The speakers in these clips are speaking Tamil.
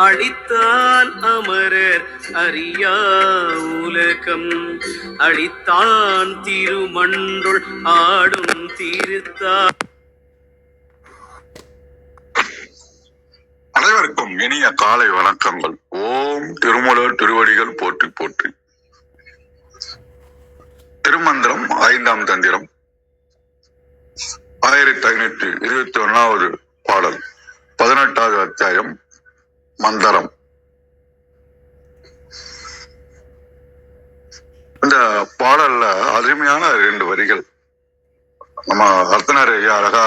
அழித்தான் அமரர் அறியா உலகம் அழித்தான் திருமன்றுள் ஆடும் திருத்தான். அனைவருக்கும் இனிய காலை வணக்கங்கள். ஓம் திருமூலர் திருவடிகள் போற்றி போற்றி. திருமந்திரம் 5ஆம் தந்திரம் 1521வது பாடல் 18வது அத்தியாயம் மந்திரம். இந்த பாடல்ல அருமையான 2 வரிகள். நம்ம அர்த்தனார் ஐயா அழகா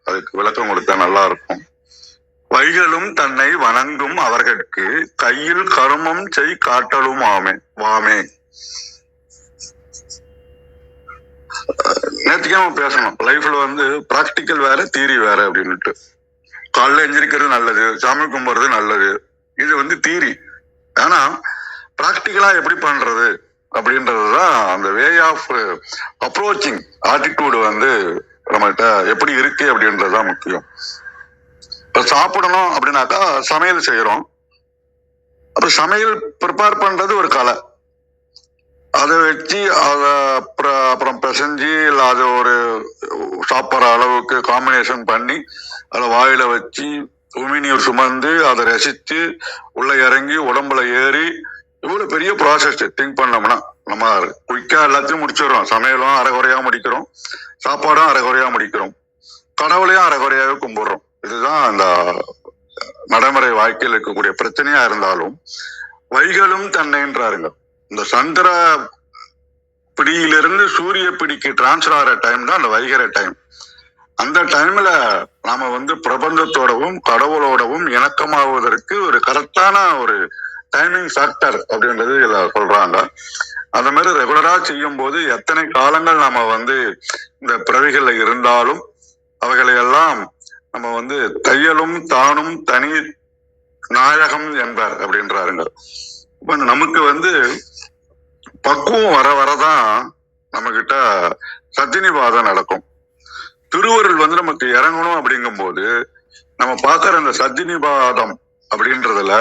அதுக்கு விளக்கம் கொடுத்தா நல்லா இருக்கும். வைகளும் தன்னை வணங்கும் அவர்களுக்கு கையில் கருமம் செய் காட்டலும் ஆமே வாமே. நேற்றுக்காம பேசணும். லைஃப்ல பிராக்டிக்கல் வேற தியரி வேற அப்படின்னுட்டு. காலைல எந்திரிக்கிறது நல்லது, சாமி கும்பிடுறது நல்லது, இது தியரி. ஆனா பிராக்டிக்கலா எப்படி பண்றது அப்படின்றதுதான் அந்த வே ஆஃப் அப்ரோச்சிங் ஆட்டிடியூடு நம்மகிட்ட எப்படி இருக்கு அப்படின்றதுதான் முக்கியம். இப்ப சாப்பிடணும் அப்படின்னாக்கா சமையல் செய்யறோம். அப்ப சமையல் ப்ரிப்பேர் பண்றது ஒரு கலை. அதை வச்சு அதை அப்புறம் பிசைஞ்சு இல்லை அதை ஒரு சாப்பிட்ற அளவுக்கு காம்பினேஷன் பண்ணி அதை வாயில வச்சு உமிநீர் சுமந்து அதை ரசித்து உள்ள இறங்கி உடம்புல ஏறி இவ்வளவு பெரிய ப்ராசஸ். திங்க் பண்ணோம்னா நம்ம குயிக்கா எல்லாத்தையும் முடிச்சிடுறோம். சமையலும் அரைகுறையா முடிக்கிறோம், சாப்பாடும் அரைகுறையா முடிக்கிறோம், கடவுளையும் அரைகுறையாவே கும்பிடுறோம். இதுதான் அந்த நடைமுறை வாழ்க்கையில் இருக்கக்கூடிய பிரச்சனையா இருந்தாலும் வைகளும் தன்னைன்றாருங்க. இந்த சந்திர பிடியிலிருந்து சூரிய பிடிக்கு டிரான்ஸ்பர் ஆகிற டைம் தான் அந்த வைகிற டைம். அந்த டைம்ல நாம பிரபஞ்சத்தோடவும் கடவுளோடவும் இணக்கமாவதற்கு ஒரு கரெக்டான ஒரு டைமிங் ஃபேக்டர் அப்படின்றது இதுல சொல்றாங்க. அந்த மாதிரி ரெகுலரா செய்யும் போது எத்தனை காலங்கள் நாம இந்த பிறவிகள்ல இருந்தாலும் அவைகளை எல்லாம் நம்ம தையலும் தானும் தனி நாயகம் என்பார் அப்படின்றாருங்க. இப்ப நமக்கு பக்குவம் வர வரதான் நம்ம கிட்ட சத்தினிவாதம் நடக்கும். திருவருள் நமக்கு இறங்கணும் அப்படிங்கும் போது நம்ம பார்க்கற அந்த சத்தினிவாதம் அப்படின்றதுல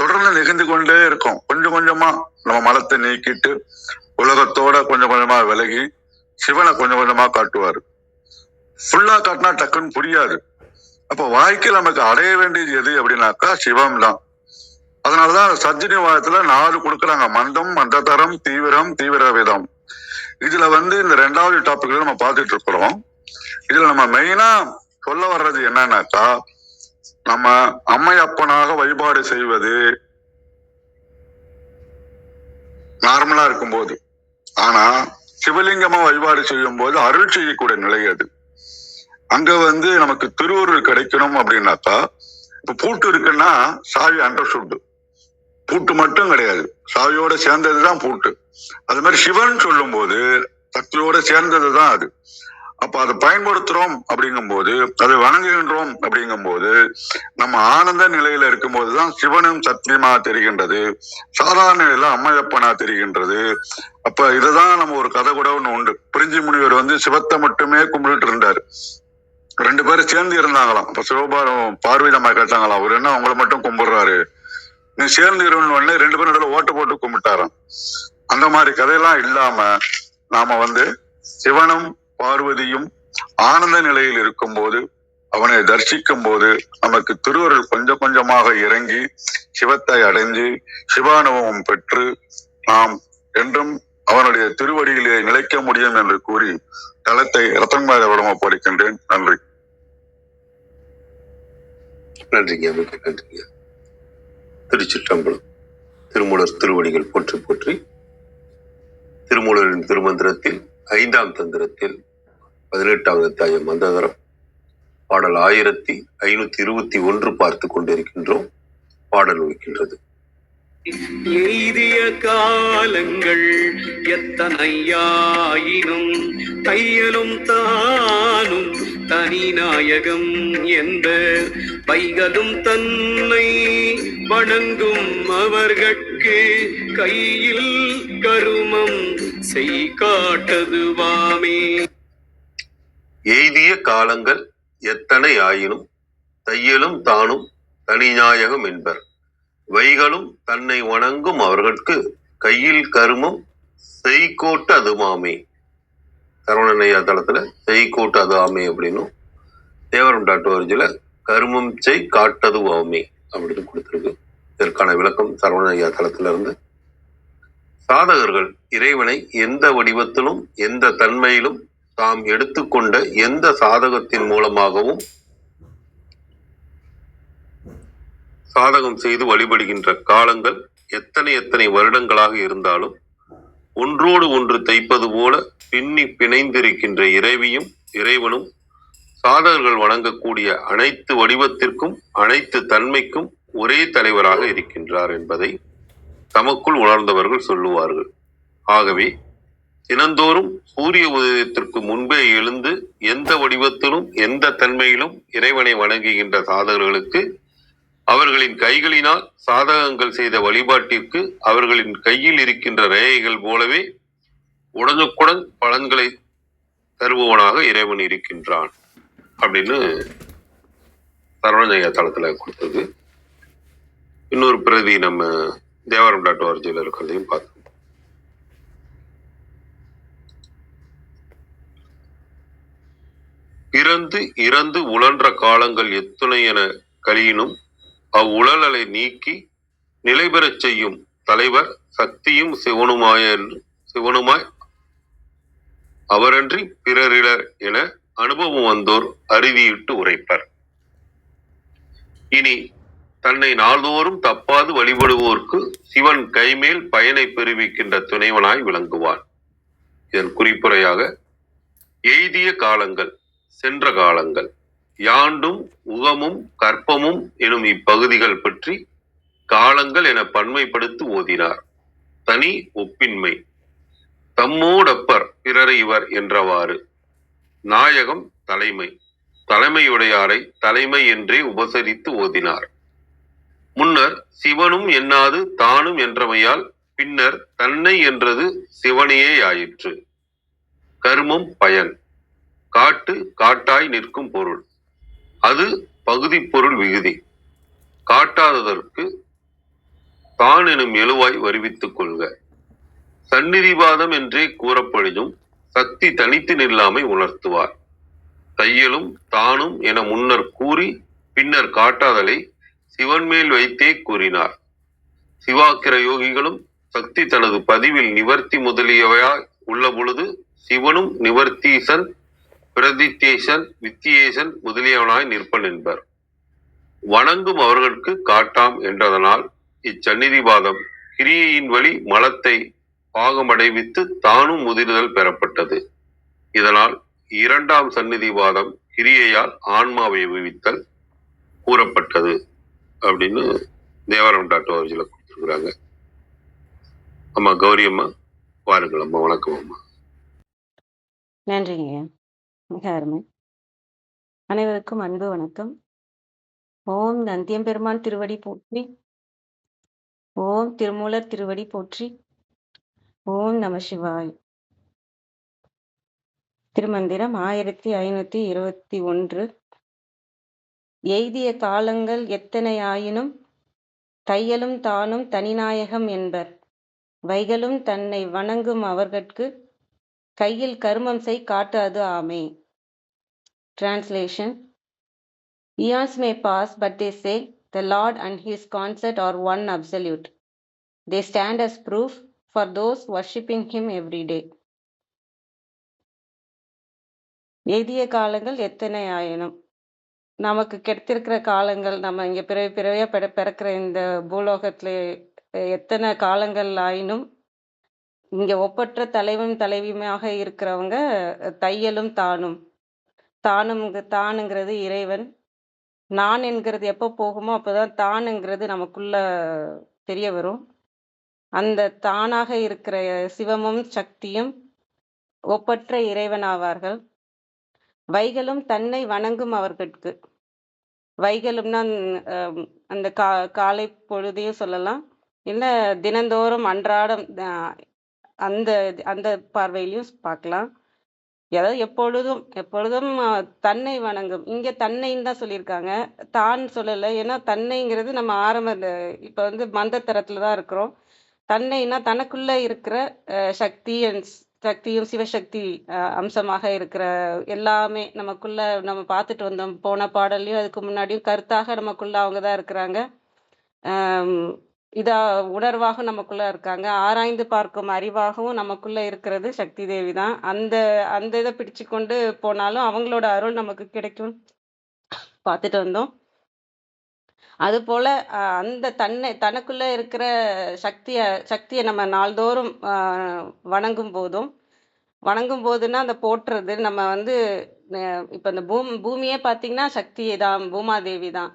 தொடர்ந்து நிகழ்ந்து கொண்டே இருக்கும். கொஞ்சம் கொஞ்சமா நம்ம மலத்தை நீக்கிட்டு உலகத்தோட கொஞ்சம் கொஞ்சமா விலகி சிவனை கொஞ்சம் கொஞ்சமா காட்டுவாரு. ஃபுல்லா காட்டினா டக்குன்னு புரியாது. அப்ப வாழ்க்கையில் நமக்கு அடைய வேண்டியது எது அப்படின்னாக்கா சிவம் தான். அதனாலதான் சத்தினிவாதத்துல 4 கொடுக்குறாங்க. மந்தம், மந்ததரம், தீவிரம், தீவிர விதம். இதுல இந்த 2வது டாபிக்ல நம்ம பார்த்துட்டு இருக்கிறோம். இதுல நம்ம மெயினா சொல்ல வர்றது என்னன்னாக்கா, நம்ம அம்மை அப்பனாக வழிபாடு செய்வது நார்மலா இருக்கும்போது, ஆனா சிவலிங்கமா வழிபாடு செய்யும் போது அருள் செய்யக்கூடிய நிலை அது. அங்க நமக்கு திருவருள் கிடைக்கணும் அப்படின்னாக்கா, இப்ப பூட்டு இருக்குன்னா சாவி அண்டர்ஸ்டுட். பூட்டு மட்டும் கிடையாது, சாவியோட சேர்ந்ததுதான் பூட்டு. அது மாதிரி சிவன் சொல்லும் போது சக்தியோட சேர்ந்ததுதான் அது. அப்ப அதை பயன்படுத்துறோம் அப்படிங்கும் போது, அதை வணங்குகின்றோம் அப்படிங்கும் போது, நம்ம ஆனந்த நிலையில இருக்கும் போதுதான் சிவனும் சத்தியமா தெரிகின்றது, சாதாரண நிலையில அம்மையப்பனா தெரிகின்றது. அப்ப இதுதான் நம்ம ஒரு கதை கூட ஒண்ணு உண்டு. பிரிஞ்சி முனிவர் சிவத்தை மட்டுமே கும்பிட்டு இருந்தாரு. 2 பேரும் சேர்ந்து இருந்தாங்களாம். அப்ப சிவபாரம் பார்வதியம்மா கேட்டாங்களாம், அவர் என்ன உங்களை மட்டும் கும்பிடுறாரு, நீ சேர்ந்து இருவன்னு 2 பேரும் நடுவில் ஓட்ட போட்டு கும்பிட்டாராம். அந்த மாதிரி கதையெல்லாம் இல்லாம நாம சிவனும் பார்வதியும் ஆனந்த நிலையில் இருக்கும் போது, அவனை தரிசிக்கும் போது நமக்கு திருவருள் கொஞ்சம் கொஞ்சமாக இறங்கி சிவத்தை அடைஞ்சு சிவானுபவம் பெற்று நாம் என்றும் அவனுடைய திருவடியிலே நிலைக்க முடியும் என்று கூறி தளத்தை ரத்தன்மாத விடமா படிக்கின்றேன். நன்றி. நன்றிங்க, மிக நன்றிங்க. திருச்சிற்றம்பலம். திருமூலர் திருவடிகள் போற்றி போற்றி. திருமூலரின் திருமந்திரத்தில் 5ஆம் தந்திரத்தில் 18வது அத்தியாயம் மந்ததரம் பாடல் 1521 பார்த்து கொண்டிருக்கின்றோம். பாடல் ஒலிக்கின்றது. எய்திய காலங்கள் எத்தனையாயினும் தையலும் தானும் தனி நாயகம் என்ற வைகளும் தன்னை வணங்கும் அவர்கட்கு கையில் கருமம் செய் காட்டதுவாமே. எய்திய காலங்கள் எத்தனை ஆயினும் தையலும் தானும் தனிநாயகம் என்பர் வைகளும் தன்னை வணங்கும் அவர்களுக்கு கையில் கருமம் செய்கோட்டு அதுமாமே. சரவணனையா தளத்துல செய்கோட்டு அது ஆமே அப்படின்னும், தேவரம் .org கருமம் செய் காட்டது ஆமே அப்படின்னு கொடுத்திருக்கு. இதற்கான விளக்கம் சரவணனையா தளத்துல இருந்து. சாதகர்கள் இறைவனை எந்த வடிவத்திலும் எந்த தன்மையிலும் தாம் எடுத்துக்கொண்ட எந்த சாதகத்தின் மூலமாகவும் சாதகம் செய்து வழிபடுகின்ற காலங்கள் எத்தனை வருடங்களாக இருந்தாலும் ஒன்றோடு ஒன்று தைப்பது போல பின்னி பிணைந்திருக்கின்ற இறைவனும் சாதகர்கள் வணங்கக்கூடிய அனைத்து வடிவத்திற்கும் அனைத்து தன்மைக்கும் ஒரே தலைவராக இருக்கின்றார் என்பதை தமக்குள் உணர்ந்தவர்கள் சொல்லுவார்கள். ஆகவே தினந்தோறும் சூரிய உதயத்திற்கு முன்பே எழுந்து எந்த வடிவத்திலும் எந்த தன்மையிலும் இறைவனை வணங்குகின்ற சாதகர்களுக்கு அவர்களின் கைகளினால் சாதகங்கள் செய்த வழிபாட்டிற்கு அவர்களின் கையில் இருக்கின்ற ரேகைகள் போலவே உடனுக்குடன் பலன்களை தருபவனாக இறைவன் இருக்கின்றான் அப்படின்னு சரவணனையா தளத்துல கொடுத்தது. இன்னொரு பிரதி நம்ம தேவரம் .org இருக்கிறதையும் பார்த்தோம். பிறந்து இறந்து உழன்ற காலங்கள் எத்துணை என கழியினும் அவ்வுழலை நீக்கி நிலை பெறச் செய்யும் தலைவர் சக்தியும் சிவனுமாய் அவரன்றி பிறரிலர் என அனுபவம் வந்தோர் அறுதியிட்டு உரைப்பர். இனி தன்னை நாள்தோறும் தப்பாது வழிபடுவோர்க்கு சிவன் கைமேல் பயனை பெறுவிக்கின்ற துணைவனாய் விளங்குவான். இதன் குறிப்புரையாக எய்திய காலங்கள் சென்ற காலங்கள் யாண்டும் உகமும் கற்பமும் எனும் இப்பகுதிகள் பற்றி காலங்கள் என பன்மைப்படுத்தி ஓதினார். தனி ஒப்பின்மை தம்மோடப்பர் பிறரை இவர் என்றவாறு நாயகம் தலைமையுடையாரை தலைமை என்றே உபசரித்து ஓதினார். முன்னர் சிவனும் எண்ணாது தானும் என்றமையால் பின்னர் தன்னை என்றது சிவனையே ஆயிற்று. கருமம் பயன் காட்டாய் நிற்கும் பொருள் அது பகுதி பொருள் விகுதி காட்டாததற்கு தான் எனும் எழுவாய் வருவித்துக் கொள்க. சந்நிதிவாதம் என்றே கூறப்படினும் சக்தி தனித்து நில்லாமை உணர்த்துவார். தையலும் தானும் என முன்னர் கூறி பின்னர் காட்டாதலை சிவன் மேல் வைத்தே கூறினார். சிவாக்கிர யோகிகளும் சக்தி தனது பதிவில் நிவர்த்தி முதலியவையாய் உள்ள பொழுது சிவனும் நிவர்த்தீசன் பிரதித்தேசன் வித்தியேசன் முதலியவனாய் நிற்பன் என்பர். வணங்கும் அவர்களுக்கு காட்டாம் என்றதனால் இச்சந்நிதிவாதம் கிரியையின் வழி மலத்தை பாகமடைவித்து தானும் முதிர்தல் பெறப்பட்டது. இதனால் இரண்டாம் சந்நிதிவாதம் கிரியையால் ஆன்மாவை விவித்தல் கூறப்பட்டது அப்படின்னு தேவரம் .org கொடுத்துருக்குறாங்க. அம்மா கௌரி அம்மா வாருங்கள் அம்மா. வணக்கம் அம்மா. நன்றிங்க. மிக அருமை. அனைவருக்கும் அன்பு வணக்கம். ஓம் நந்தியம்பெருமான் திருவடி போற்றி. ஓம் திருமூலர் திருவடி போற்றி. ஓம் நம சிவாய். திருமந்திரம் 1521. எய்திய காலங்கள் எத்தனை ஆயினும் தையலும் தானும் தனிநாயகம் என்பர். வைகளும் தன்னை வணங்கும் அவர்கட்கு கையில் கருமம் செய் காட்டாது ஆமே. Translation: Eons may pass, but they say, the Lord and His concert are one absolute. They stand as proof for those worshipping Him every day. எய்திய காலங்கள் எத்தனை ஆயினும், நமக்கு கிடைத்திருக்கிற காலங்கள், நம்ம இங்கே பிறவியா பிறக்கிற இந்த பூலோகத்தில் எத்தனை காலங்கள் ஆயினும் இங்கே ஒப்பற்ற தலைவன் தலைவியுமாக இருக்கிறவங்க தையலும் தானுங்கிறது இறைவன். நான் என்கிறது எப்போ போகுமோ அப்போதான் தானுங்கிறது நமக்குள்ள தெரிய வரும். அந்த தானாக இருக்கிற சிவமும் சக்தியும் ஒப்பற்ற இறைவன் ஆவார்கள். வைகளும் தன்னை வணங்கும் அவர்களுக்கு, வைகளும்னா அந்த காலை பொழுதையும் சொல்லலாம், இல்லை தினந்தோறும் அன்றாடம் அந்த அந்த பார்வையிலையும் பார்க்கலாம். அதாவது எப்பொழுதும் எப்பொழுதும் தன்னை வணங்கும். இங்க தன்னைன்னு தான் சொல்லியிருக்காங்க. தான் சொல்லல. ஏன்னா தன்னைங்கிறது நம்ம இப்ப வந்து மந்தத்தரத்துல தான் இருக்கிறோம். தன்னைன்னா தனக்குள்ள இருக்கிற சக்தி சக்தியும் சிவசக்தி அம்சமாக இருக்கிற எல்லாமே நமக்குள்ள நம்ம பார்த்துட்டு வந்தோம். போன பாடல்லையும் அதுக்கு முன்னாடியும் கருத்தாக நமக்குள்ள அவங்க தான் இருக்கிறாங்க. ஆம், இதா உணர்வாக நமக்குள்ள இருக்காங்க. ஆராய்ந்து பார்க்கும் அறிவாகவும் நமக்குள்ள இருக்கிறது சக்தி தேவி தான். அந்த அந்த இதை பிடிச்சு கொண்டு போனாலும் அவங்களோட அருள் நமக்கு கிடைக்கும் பார்த்துட்டு வந்தோம். அதுபோல அந்த தனக்குள்ள இருக்கிற சக்தியை நம்ம நாள்தோறும் வணங்கும் போதுன்னா அந்த போற்றுறது நம்ம வந்து இப்ப இந்த பூமியே பார்த்தீங்கன்னா சக்தியே தான், பூமாதேவி தான்.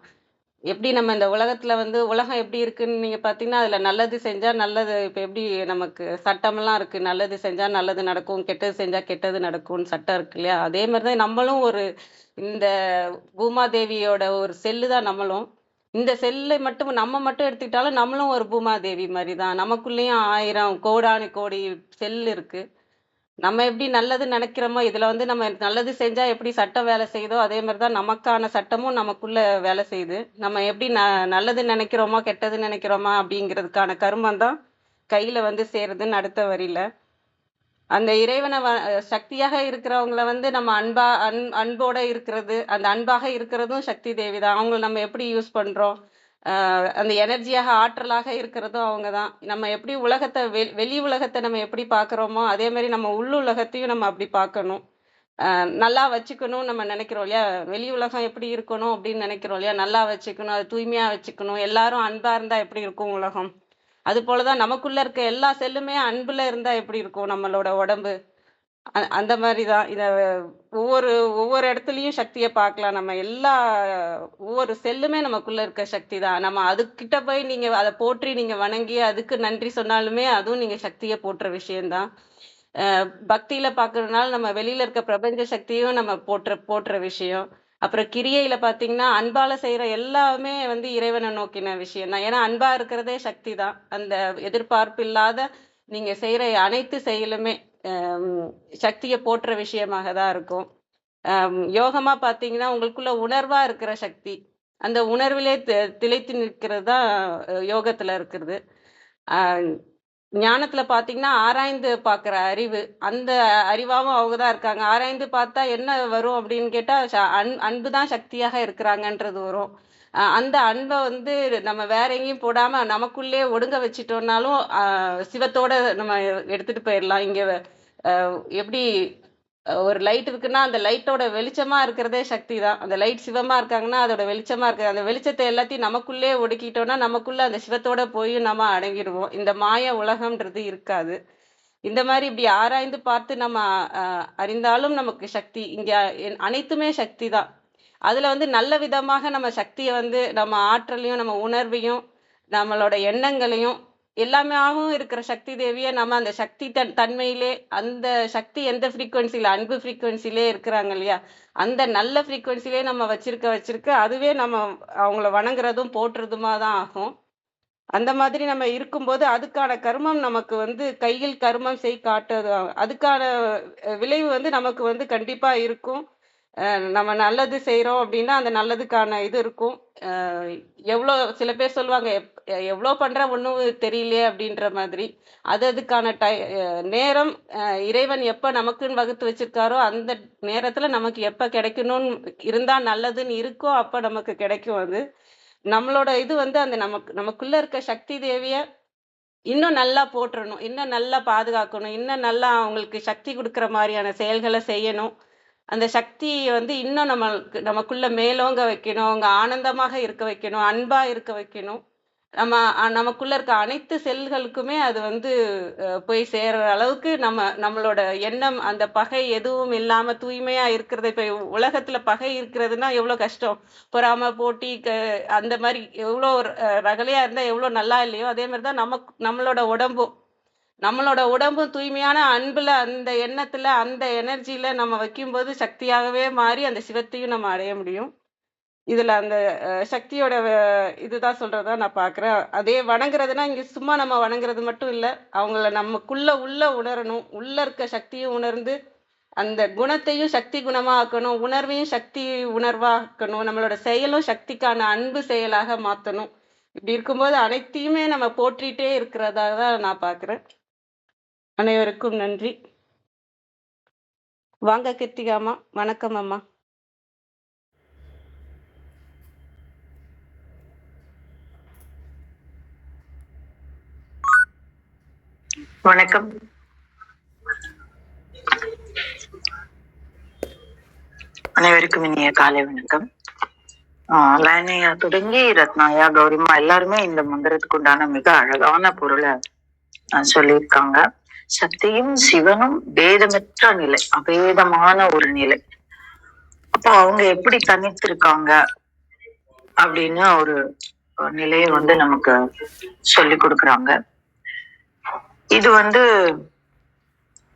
எப்படி நம்ம இந்த உலகத்துல வந்து உலகம் எப்படி இருக்குன்னு நீங்க பார்த்தீங்கன்னா அதுல நல்லது செஞ்சா நல்லது. இப்ப எப்படி நமக்கு சட்டமெல்லாம் இருக்கு, நல்லது செஞ்சா நல்லது நடக்கும், கெட்டது செஞ்சா கெட்டது நடக்கும்னு சட்டம் இருக்கு இல்லையா? அதே மாதிரிதான் நம்மளும் இந்த பூமாதேவியோட ஒரு செல்லு தான் நம்மளும். இந்த செல்லை நம்ம மட்டும் எடுத்துக்கிட்டாலும் நம்மளும் ஒரு பூமாதேவி மாதிரி தான். நமக்குள்ளேயும் 1000 கோடானு கோடி செல் இருக்கு. நம்ம எப்படி நல்லது நினைக்கிறோமோ, இதுல வந்து நம்ம நல்லது செஞ்சா எப்படி சட்டம் வேலை செய்யுதோ அதே மாதிரிதான் நமக்கான சட்டமும் நமக்குள்ள வேலை செய்யுது. நம்ம எப்படி நல்லது நினைக்கிறோமா கெட்டது நினைக்கிறோமா அப்படிங்கிறதுக்கான கருமம் தான் கையில வந்து சேருதுன்னு அடுத்த வரியில. அந்த இறைவனை சக்தியாக இருக்கிறவங்கள வந்து நம்ம அன்போட இருக்கிறது, அந்த அன்பாக இருக்கிறதும் சக்தி தேவி தான். அவங்கள நம்ம எப்படி யூஸ் பண்றோம், அந்த எனர்ஜியாக ஆற்றலாக இருக்கிறதும் அவங்க தான். நம்ம எப்படி உலகத்தை வெளி உலகத்தை நம்ம எப்படி பார்க்குறோமோ அதே மாதிரி நம்ம உள்ளுலகத்தையும் நம்ம அப்படி பார்க்கணும். நல்லா வச்சுக்கணும் நம்ம நினைக்கிறோம் இல்லையா? வெளி உலகம் எப்படி இருக்கணும் அப்படின்னு நினைக்கிறோம் இல்லையா? நல்லா வச்சுக்கணும், அது தூய்மையா வச்சுக்கணும், எல்லாரும் அன்பா இருந்தா எப்படி இருக்கும் உலகம்? அது போலதான் நமக்குள்ள இருக்க எல்லா செல்லுமே அன்புல இருந்தா எப்படி இருக்கும் நம்மளோட உடம்பு? அந்த மாதிரிதான் இத ஒவ்வொரு ஒவ்வொரு இடத்துலயும் சக்தியை பார்க்கலாம். நம்ம ஒவ்வொரு செல்லுமே நமக்குள்ள இருக்க சக்தி தான். நம்ம அதுக்கிட்ட போய் நீங்க அதை போற்றி நீங்க வணங்கி அதுக்கு நன்றி சொன்னாலுமே அதுவும் நீங்க சக்தியை போற்ற விஷயம்தான். பக்தியில பார்க்கறதுனால நம்ம வெளியில இருக்க பிரபஞ்ச சக்தியும் நம்ம போற்ற விஷயம். அப்புறம் கிரியையில பாத்தீங்கன்னா அன்பால செய்யற எல்லாமே வந்து இறைவனை நோக்கின விஷயம் தான். ஏன்னா அன்பா இருக்கிறதே சக்தி தான். அந்த எதிர்பார்ப்பு இல்லாத நீங்க செய்யற அனைத்து செயலுமே சக்தியை போற்ற விஷயமாக தான் இருக்கும். யோகமா பாத்தீங்கன்னா உங்களுக்குள்ள உணர்வா இருக்கிற சக்தி, அந்த உணர்விலே திளைத்து நிற்கிறது தான் யோகத்துல இருக்கிறது. ஞானத்துல பாத்தீங்கன்னா ஆராய்ந்து பார்க்குற அறிவு, அந்த அறிவாவும் அவங்கதான் இருக்காங்க. ஆராய்ந்து பார்த்தா என்ன வரும் அப்படின்னு கேட்டா அன்பு தான் சக்தியாக இருக்கிறாங்கன்றது வரும். அந்த அன்பை வந்து நம்ம வேற எங்கேயும் போடாம நமக்குள்ளே ஒடுங்க வச்சிட்டோம்னாலும் சிவத்தோட நம்ம எடுத்துட்டு போயிடலாம். இங்க எப்படி ஒரு லைட் இருக்குன்னா அந்த லைட்டோட வெளிச்சமா இருக்கிறதே சக்தி தான். அந்த லைட் சிவமா இருக்காங்கன்னா அதோட வெளிச்சமா இருக்கு. அந்த வெளிச்சத்தை எல்லாத்தையும் நமக்குள்ளே ஒடுக்கிட்டோம்னா நமக்குள்ள அந்த சிவத்தோட போய் நம்ம அடங்கிடுவோம். இந்த மாய உலகம்ன்றது இருக்காது. இந்த மாதிரி இப்படி ஆராய்ந்து பார்த்து நம்ம அறிந்தாலும் நமக்கு சக்தி இங்க அனைத்துமே சக்தி தான். அதுல வந்து நல்ல விதமாக நம்ம சக்தியை வந்து நம்ம ஆற்றலையும் நம்ம உணர்வையும் நம்மளோட எண்ணங்களையும் எல்லாமேவும் இருக்கிற சக்தி தேவியை நம்ம அந்த சக்தி தன்மையிலே அந்த சக்தி எந்த ஃப்ரீக்குவன்சில அன்பு ஃப்ரீக்குவன்சிலே இருக்கிறாங்க இல்லையா, அந்த நல்ல ஃப்ரீக்குவன்சிலே நம்ம வச்சிருக்க அதுவே நம்ம அவங்கள வணங்குறதும் போற்றுறதுமா தான் ஆகும். அந்த மாதிரி நம்ம இருக்கும்போது அதுக்கான கர்மம் நமக்கு வந்து கையில் கர்மம் காட்டுறது, அதுக்கான விளைவு வந்து நமக்கு வந்து கண்டிப்பா இருக்கும். நம்ம நல்லது செய்யறோம் அப்படின்னா அந்த நல்லதுக்கான இது இருக்கும். எவ்வளோ சில பேர் சொல்லுவாங்க எவ்வளோ பண்ற ஒன்றும் தெரியலையே அப்படின்ற மாதிரி. அதுக்கான நேரம் இறைவன் எப்ப நமக்குன்னு வகுத்து வச்சிருக்காரோ அந்த நேரத்துல நமக்கு எப்ப கிடைக்கணும்னு இருந்தா நல்லதுன்னு இருக்கோ அப்ப நமக்கு கிடைக்கும். அது நம்மளோட இது வந்து அந்த நமக்குள்ள இருக்க சக்தி தேவிய இன்னும் நல்லா போற்றணும், இன்னும் நல்லா பாதுகாக்கணும், இன்னும் நல்லா அவங்களுக்கு சக்தி கொடுக்குற மாதிரியான செயல்களை செய்யணும். அந்த சக்தியை வந்து இன்னும் நமக்குள்ள மேலோங்க வைக்கணும், அவங்க ஆனந்தமாக இருக்க வைக்கணும், அன்பா இருக்க வைக்கணும். நமக்குள்ள இருக்க அனைத்து செல்களுக்குமே அது வந்து போய் சேர்ற அளவுக்கு நம்மளோட எண்ணம் அந்த பகை எதுவும் இல்லாம தூய்மையா இருக்கிறது. இப்ப உலகத்துல பகை இருக்கிறதுனா எவ்வளவு கஷ்டம். பொறாம போட்டி அந்த மாதிரி எவ்வளோ ரகலையா இருந்தா எவ்வளவு நல்லா இல்லையோ அதே மாதிரிதான் நம்மளோட உடம்பும் தூய்மையான அன்புல அந்த எண்ணத்துல அந்த எனர்ஜில நம்ம வைக்கும்போது சக்தியாகவே மாறி அந்த சிவத்தையும் நம்ம அடைய முடியும். இதுல அந்த சக்தியோட இதுதான் சொல்றதா நான் பாக்குறேன். அதே வணங்குறதுனா இங்க சும்மா நம்ம வணங்குறது மட்டும் இல்ல, அவங்கள நமக்குள்ள உணரணும். உள்ள இருக்க சக்தியும் உணர்ந்து அந்த குணத்தையும் சக்தி குணமா ஆக்கணும், உணர்வையும் சக்தி உணர்வா ஆக்கணும், நம்மளோட செயலும் சக்திக்கான அன்பு செயலாக மாத்தணும். இப்படி இருக்கும்போது அனைத்தையுமே நம்ம போற்றிட்டே இருக்கிறதா தான் நான் பார்க்கிறேன். அனைவருக்கும் நன்றி. வாங்க கிருத்திகா அம்மா. வணக்கம் அம்மா. வணக்கம். அனைவருக்கும் இனிய காலை வணக்கம். லைனையா தொடங்கி ரத்னாயா கௌரிமா எல்லாருமே இந்த மந்திரத்துக்கு உண்டான மிக அழகான பொருளை சொல்லியிருக்காங்க. சக்தியும் சிவனும் பேதமற்ற நிலை, அபேதமான ஒரு நிலை. அப்போ அவங்க எப்படி தனித்திருக்காங்க அப்படின்னு ஒரு நிலையை நமக்கு சொல்லி கொடுக்குறாங்க. இது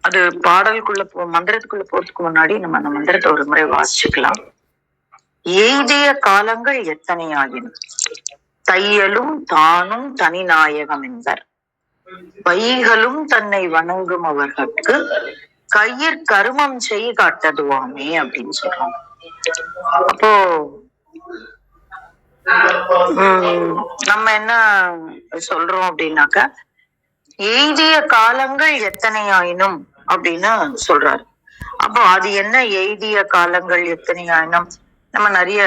அது பாடலுக்குள்ள மந்திரத்துக்குள்ள போறதுக்கு முன்னாடி நம்ம அந்த மந்திரத்தை ஒரு முறை வாசிச்சுக்கலாம். எய்திய காலங்கள் எத்தனையாயினும் தையலும் தானும் தனி நாயகம் என்பர், வைகளும் தன்னை வணங்கும் அவர்களுக்கு கையிற் கருமம் செய்ய காட்டதுவாமே அப்படின்னு சொல்றாங்க. அப்போ நம்ம என்ன சொல்றோம் அப்படின்னாக்கா, எய்திய காலங்கள் எத்தனையாயினும் அப்படின்னு சொல்றாரு. அப்போ அது என்ன எய்திய காலங்கள் எத்தனையாயினும்? நம்ம நிறைய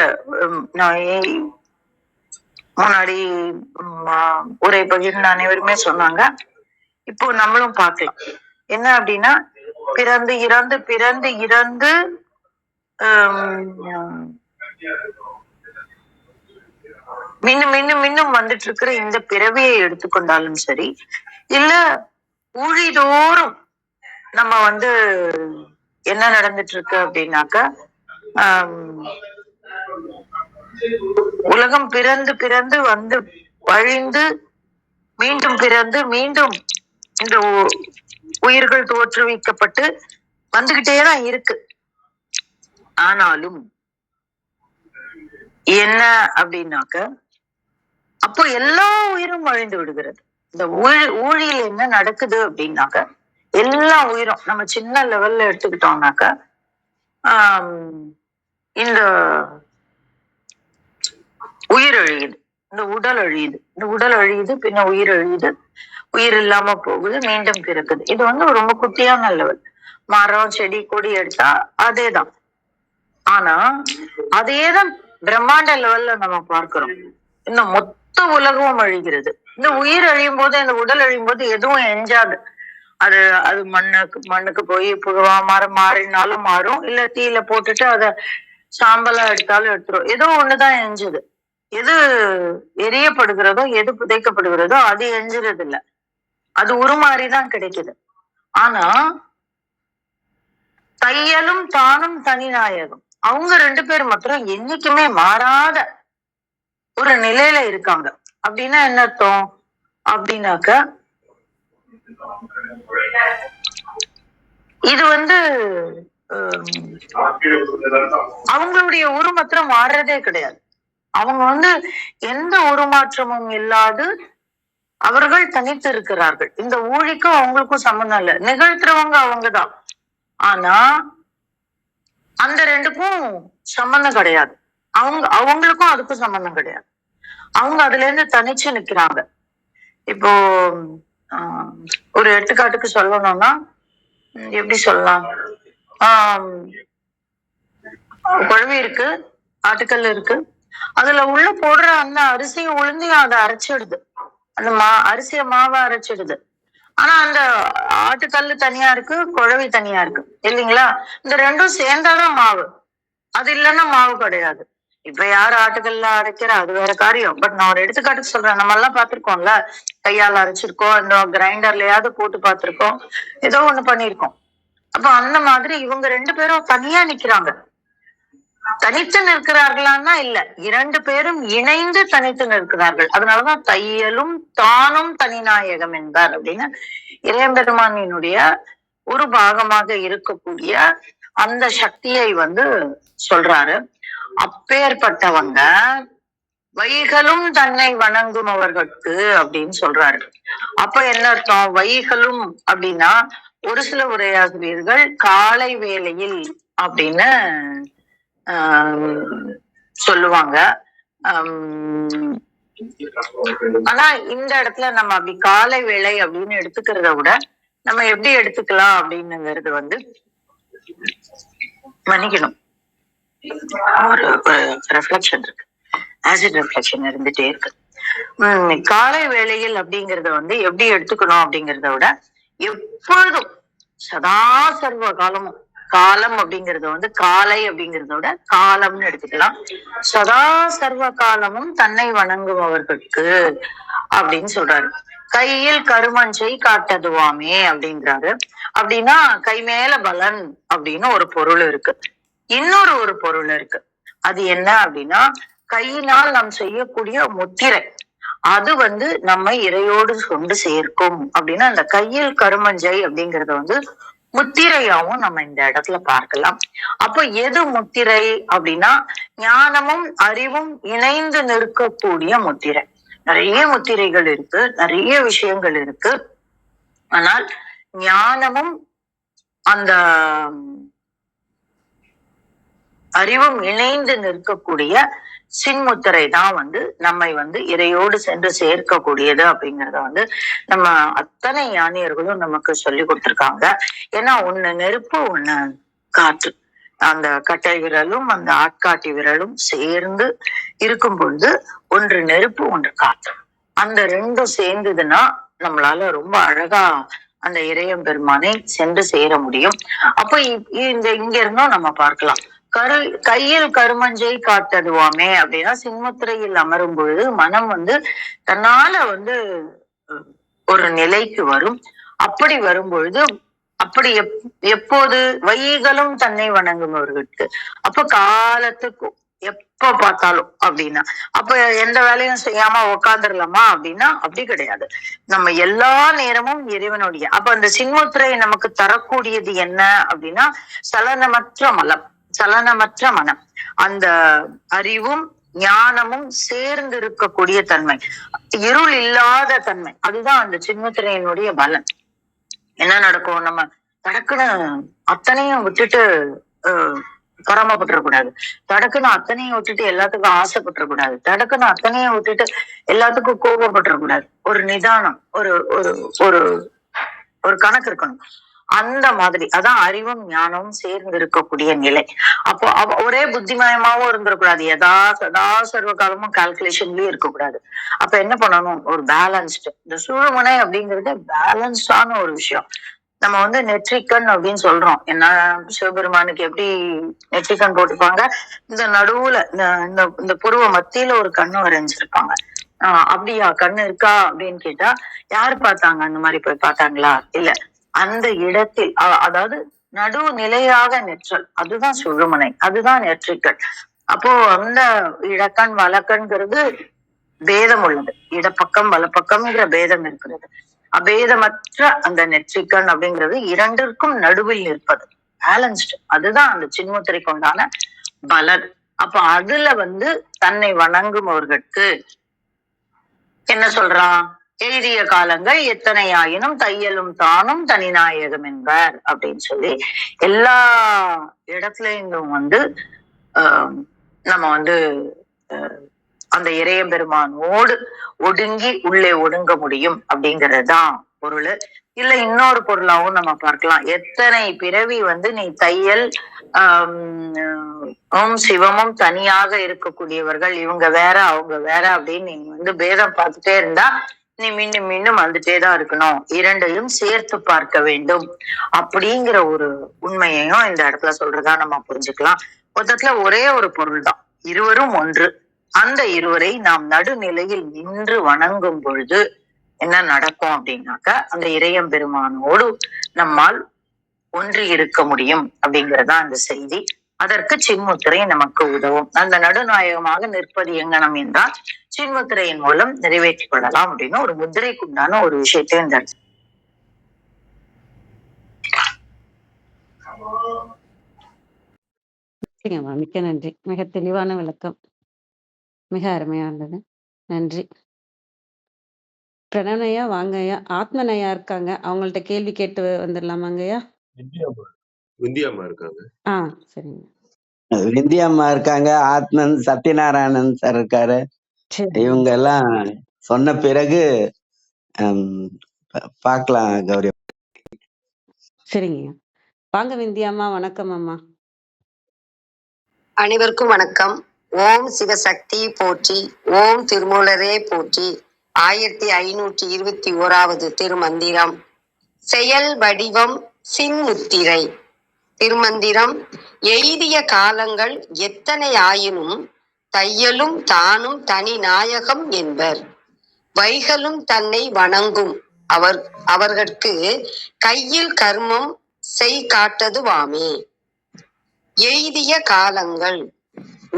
முன்னாடி உரை பகிர்ந்த அனைவருமே சொன்னாங்க. இப்போ நம்மளும் பார்க்கலாம். என்ன அப்படின்னா, பிறந்து இறந்து பிறந்து இறந்து மின்னும் மின்னும் மின்னும் வந்துட்டு இருக்கிற இந்த பிறவியை எடுத்துக்கொண்டாலும் சரி, இல்ல ஊழிதோறும் நம்ம என்ன நடந்துட்டு இருக்கு அப்படின்னாக்கா, உலகம் பிறந்து பிறந்து வழிந்து மீண்டும் பிறந்து மீண்டும் இந்த உயிர்கள் தோற்றுவிக்கப்பட்டு வந்துகிட்டேதான் இருக்கு. ஆனாலும் என்ன அப்படின்னாக்க, அப்போ எல்லா உயிரும் அழிந்து விடுகிறது. இந்த ஊழியில் என்ன நடக்குது அப்படின்னாக்க, எல்லா உயிரும் நம்ம சின்ன லெவல்ல எடுத்துக்கிட்டோம்னாக்க, இந்த உயிர் அழியுது, இந்த உடல் அழியுது, இந்த உடல் அழியுது, பின்ன உயிர் அழியுது, உயிர் இல்லாம போகுது, மீண்டும் பிறக்குது. இது ரொம்ப குட்டியான லெவல். மரம் செடி கொடி எடுத்தா அதேதான். ஆனா அதேதான் பிரம்மாண்ட லெவல்ல நம்ம பார்க்கிறோம். இந்த மொத்த உலகமும் அழிகிறது. இந்த உயிர் அழியும் போது, இந்த உடல் அழியும் போது எதுவும் எஞ்சாது. அது மண்ணுக்கு போய் புழுவா மாறினாலும் மாறும், இல்ல தீயில போட்டுட்டு அத சாம்பலா எடுத்தாலும் எடுத்துரும். ஏதோ ஒண்ணுதான் எஞ்சுது. எது எரியப்படுகிறதோ, எது புதைக்கப்படுகிறதோ அது எஞ்சுறது இல்ல, அது உருமாறிதான் கிடைக்குது. ஆனா தையலும் தானும் தனிநாயகம், அவங்க ரெண்டு பேர் மாத்திரம் என்னைக்குமே மாறாத ஒரு நிலையில இருக்காங்க. அப்படின்னா என்ன அர்த்தம் அப்படின்னாக்க, இது அவங்களுடைய உருமாற்றம் மாறுறதே கிடையாது. அவங்க எந்த உருமாற்றமும் இல்லாது அவர்கள் தனித்து இருக்கிறார்கள். இந்த ஊழிக்கும் அவங்களுக்கும் சம்மந்தம் இல்லை, நிகழ்த்துறவங்க அவங்கதான். ஆனா அந்த ரெண்டுக்கும் சம்பந்தம் கிடையாது. அவங்களுக்கும் அதுக்கும் சம்பந்தம் கிடையாது. அவங்க அதுல இருந்து தனிச்சு நிக்கிறாங்க. இப்போ ஒரு எடுத்துக்காட்டுக்கு சொல்லணும்னா எப்படி சொல்லலாம், குழவி இருக்கு, ஆட்டுக்கல் இருக்கு, அதுல உள்ள போடுற அந்த அரிசியும் உளுந்தையும் அதை அரைச்சிடுது, அந்த அரிசிய மாவை அரைச்சிடுது. ஆனா அந்த ஆட்டுக்கல்லு தனியா இருக்கு, குழவி தனியா இருக்கு இல்லைங்களா? இந்த ரெண்டும் சேர்ந்தாதான் மாவு, அது இல்லைன்னா மாவு கிடையாது. இப்ப யாரு ஆட்டுக்கல்ல அரைக்கிறா அது வேற காரியம். பட் நான் ஒரு எடுத்துக்காட்டுக்கு சொல்றேன். நம்ம எல்லாம் பார்த்திருக்கோம்ல, கையால் அரைச்சிருக்கோம், இந்த கிரைண்டர்லயாவது போட்டு பார்த்திருக்கோம், ஏதோ ஒண்ணு பண்ணிருக்கோம். அப்ப அந்த மாதிரி இவங்க ரெண்டு பேரும் தனியா நிக்கிறாங்க. தனித்து நிற்கிறார்களான்னா இல்ல, இரண்டு பேரும் இணைந்து தனித்து நிற்கிறார்கள். அதனாலதான் தையலும் தானும் தனிநாயகம் என்பார் அப்படின்னு இறையம்பெருமானினுடைய ஒரு பாகமாக இருக்கக்கூடிய அந்த சக்தியை சொல்றாரு. அப்பேற்பட்டவங்க வைகளும் தன்னை வணங்கும் அவர்களுக்கு அப்படின்னு சொல்றாரு. அப்ப என்ன அர்த்தம்? வைகளும் அப்படின்னா ஒரு சில உரையாசிரியர்கள் காலை வேளையில் அப்படின்னு சொல்லுவாங்க. ஆனா இந்த இடத்துல நம்ம அப்படி காலை வேளை அப்படின்னு எடுத்துக்கிறத விட நம்ம எப்படி எடுத்துக்கலாம் அப்படின்னுங்கிறது வந்து மன்னிக்கணும், ஒரு ரெஃப்ளெக்ஷன் இருக்கு, ஆசிட் ரெஃப்ளெக்ஷன் இருந்துட்டே இருக்கு. காலை வேளையில் அப்படிங்கறத வந்து எப்படி எடுத்துக்கணும் அப்படிங்கறத விட எப்பொழுதும் சதா சர்வ காலமும், காலம் அப்படிங்கறத வந்து காலை அப்படிங்கறத விட காலம்னு எடுத்துக்கலாம். சதா சர்வ காலமும் தன்னை வணங்குபவர்களுக்கு அப்படின்னு சொல்றாரு. கையில் கருமஞ்சை காட்டதுவாமே அப்படின்றாரு. அப்படின்னா கை மேல பலன் அப்படின்னு ஒரு பொருள் இருக்கு. இன்னொரு ஒரு பொருள் இருக்கு. அது என்ன அப்படின்னா கையினால் நாம் செய்யக்கூடிய முத்திரை, அது வந்து நம்ம இறையோடு கொண்டு சேர்க்கும் அப்படின்னா அந்த கையில் கருமஞ்சை அப்படிங்கறத வந்து முத்திரையாவும் நம்ம இந்த இடத்துல பார்க்கலாம். அப்போ எது முத்திரை அப்படின்னா ஞானமும் அறிவும் இணைந்து நிற்கக்கூடிய முத்திரை. நிறைய முத்திரைகள் இருக்கு, நிறைய விஷயங்கள் இருக்கு. ஆனால் ஞானமும் அந்த அறிவும் இணைந்து நிற்கக்கூடிய சின்முத்திரை தான் வந்து நம்மை வந்து இறையோடு சென்று சேர்க்கக்கூடியது அப்படிங்கறத வந்து நம்ம அத்தனை ஞானியர்களும் நமக்கு சொல்லி கொடுத்திருக்காங்க. ஏன்னா ஒண்ணு நெருப்பு, ஒண்ணு காற்று. அந்த கட்டை விரலும் அந்த ஆட்காட்டி விரலும் சேர்ந்து இருக்கும் பொழுது ஒன்று நெருப்பு, ஒன்று காற்று. அந்த ரெண்டும் சேர்ந்ததுன்னா நம்மளால ரொம்ப அழகா அந்த இறையம் பெருமானை சென்று சேர முடியும். அப்ப இங்க இருந்தும் நம்ம பார்க்கலாம். கையில் கருமஞ்சை காட்டதுவாமே அப்படின்னா சின்முத்திரையில் அமரும் பொழுது மனம் வந்து தன்னால வந்து ஒரு நிலைக்கு வரும். அப்படி வரும் பொழுது அப்படி எப்போது வைகளும் தன்னை வணங்குபவர்களுக்கு, அப்ப காலத்துக்கும் எப்ப பார்த்தாலும் அப்படின்னா அப்ப எந்த வேலையும் செய்யாம உக்காந்துடலாமா அப்படின்னா அப்படி கிடையாது. நம்ம எல்லா நேரமும் இறைவனுடைய அப்ப அந்த சின்முத்திரை நமக்கு தரக்கூடியது என்ன அப்படின்னா சலனமற்ற மனம், அந்த அறிவும் ஞானமும் சேர்ந்து இருக்கக்கூடிய தன்மை, இருள் இல்லாத தன்மை. அதுதான் அந்த சின்முத்திரையினுடைய பலன். என்ன நடக்கும், நம்ம தடக்குன்னு அத்தனையும் விட்டுட்டு பொறாமப்பட்டுறக்கூடாது, தடக்குன்னு அத்தனையும் விட்டுட்டு எல்லாத்துக்கும் ஆசைப்பட்டுறக்கூடாது, தடக்குன்னு அத்தனையும் விட்டுட்டு எல்லாத்துக்கும் கோபப்பட்டுறக்கூடாது. ஒரு நிதானம், ஒரு ஒரு ஒரு ஒரு கணக்கு இருக்கணும். அந்த மாதிரி அதான் அறிவும் ஞானமும் சேர்ந்து இருக்கக்கூடிய நிலை. அப்போ ஒரே புத்திமயமாவும் இருந்துடக்கூடாது, சதா சர்வ காலமும் கால்குலேஷன்லயும் இருக்கக்கூடாது. அப்ப என்ன பண்ணணும், ஒரு பேலன்ஸ்டு. இந்த சுழுமுனை அப்படிங்கிறது பேலன்ஸ்டான ஒரு விஷயம். நம்ம வந்து நெற்றிக்கண் அப்படின்னு சொல்றோம். என்ன சிவபெருமானுக்கு எப்படி நெற்றிக்கண் போட்டுப்பாங்க, இந்த நடுவுல இந்த புருவ மத்தியில ஒரு கண்ணு வரைஞ்சிருப்பாங்க. அப்படியா கண்ணு இருக்கா அப்படின்னு கேட்டா யாரு பார்த்தாங்க, அந்த மாதிரி போய் பார்த்தாங்களா? இல்ல, அந்த இடத்தில் அதாவது நடு நிலையாக நெற்றல், அதுதான் சுழுமுனை, அதுதான் நெற்றிக்கண். அப்போ அந்த இடக்கண் வலக்கண்கிறது பேதம் உள்ளது, இடப்பக்கம் வலப்பக்கம்ங்கிற பேதம் இருக்கிறது. அபேதமற்ற அந்த நெற்றிக்கண் அப்படிங்கிறது இரண்டிற்கும் நடுவில் நிற்பது, பேலன்ஸ்டு. அதுதான் அந்த சின்முத்திரை கொண்டான பலன். அப்ப அதுல வந்து தன்னை வணங்குபவர்களுக்கு என்ன சொல்றான், எழுதிய காலங்கள் எத்தனை ஆயினும் தையலும் தானும் தனிநாயகம் என்பார் அப்படின்னு சொல்லி எல்லா இடத்துலயும் வந்து நம்ம வந்து அந்த இறைய பெருமானோடு ஒடுங்கி உள்ளே ஒடுங்க முடியும் அப்படிங்கறதுதான் பொருள். இல்ல இன்னொரு பொருளாவும் நம்ம பார்க்கலாம். எத்தனை பிறவி வந்து நீ தையல் ஓம் சிவமும் தனியாக இருக்கக்கூடியவர்கள், இவங்க வேற அவங்க வேற அப்படின்னு நீ வந்து பேதம் பார்த்துட்டே இருந்தா நீ மீண்டும் மீண்டும் வந்துட்டேதான் இருக்கணும், இரண்டையும் சேர்த்து பார்க்க வேண்டும் அப்படிங்கிற ஒரு உண்மையையும் இந்த இடத்துல சொல்றதா நம்ம புரிஞ்சுக்கலாம். மொத்தத்துல ஒரே ஒரு பொருள் தான், இருவரும் ஒன்று. அந்த இருவரை நாம் நடுநிலையில் நின்று வணங்கும் பொழுது என்ன நடக்கும் அப்படின்னாக்க அந்த இறையம் பெருமானோடு நம்மால் ஒன்றி இருக்க முடியும் அப்படிங்கறதா அந்த செய்தி. அதற்கு சின்முத்திரை நமக்கு உதவும். அந்த நடுநாயகமாக நிற்பது எங்கனம் என்றால் சின்முத்திரையின் மூலம் நிறைவேற்றிக் கொள்ளலாம் அப்படின்னு ஒரு முத்திரைக்குண்டான ஒரு விஷயத்தை இந்த மிக்க நன்றி. மிக தெளிவான விளக்கம், மிக அருமையானது. நன்றி. பிரணவனையா வாங்கய்யா. ஆத்மனையா இருக்காங்க. அவங்கள்ட்ட கேள்வி கேட்டு வந்துடலாமாங்கய்யா? விந்தியாமா இருக்காங்க. சரிங்க. விந்தியம்மா இருக்காங்க, ஆத்மன், சத்யநாராயணன் சார் இருக்காரு. சரி. இவங்க எல்லாம் சொன்ன பிறகு பார்க்கலாம் கௌரி. சரிங்கய்யா. வாங்க விந்தியாம்மா. வணக்கம் அம்மா. அனைவருக்கும் வணக்கம். ஓம் சிவசக்தி போற்றி, ஓம் திருமூலரே போற்றி. 1521வது திருமந்திரம். செயல் வடிவம் சின்முத்திரை. திருமந்திரம். எய்திய காலங்கள் எத்தனை ஆயினும் தையலும் தானும் தனி நாயகம் என்பர். வைகளும் தன்னை வணங்கும் அவர்கட்கு கையில் கர்மம் செய் காட்டதுவாமே. எய்திய காலங்கள்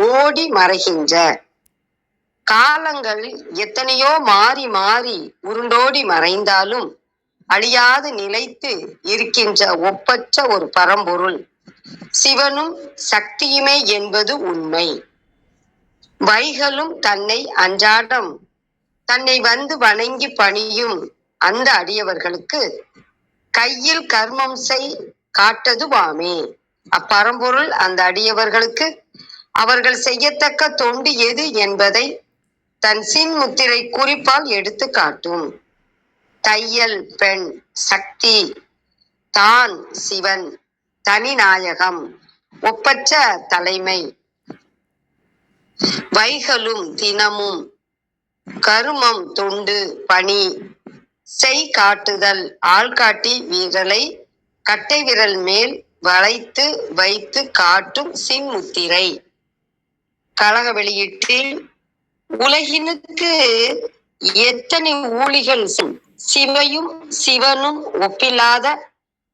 ஓடி மறைகின்ற காலங்கள் எத்தனையோ மாறி மாறி உருண்டோடி மறைந்தாலும் அழியாது நிலைத்து இருக்கின்ற ஒப்பற்ற ஒரு பரம்பொருள் சிவனும் சக்தியுமே என்பது உண்மை. வைகளும் தன்னை அன்றாடம் தன்னை வந்து வணங்கி பணியும் அந்த அடியவர்களுக்கு கையில் கர்மம் செய் காட்டதுவாமே. அப்பரம்பொருள் அந்த அடியவர்களுக்கு அவர்கள் செய்யத்தக்க தொண்டு எது என்பதை தன் சின்முத்திரை குறிப்பால் எடுத்து காட்டும். தையல் பெண் சக்தி, தான் சிவன், தனிநாயகம், ஒப்பற்ற தலைமை. வைகளும் தினமும் கருமம் தொண்டு பணி செய் காட்டுதல். ஆள்காட்டி விரலை கட்டை விரல் மேல் வளைத்து வைத்து காட்டும் சின்முத்திரை. கழக வெளியீட்டில் உலகினுக்கு எத்தனை ஊழிகள் சிவையும் சிவனும் ஒப்பில்லாத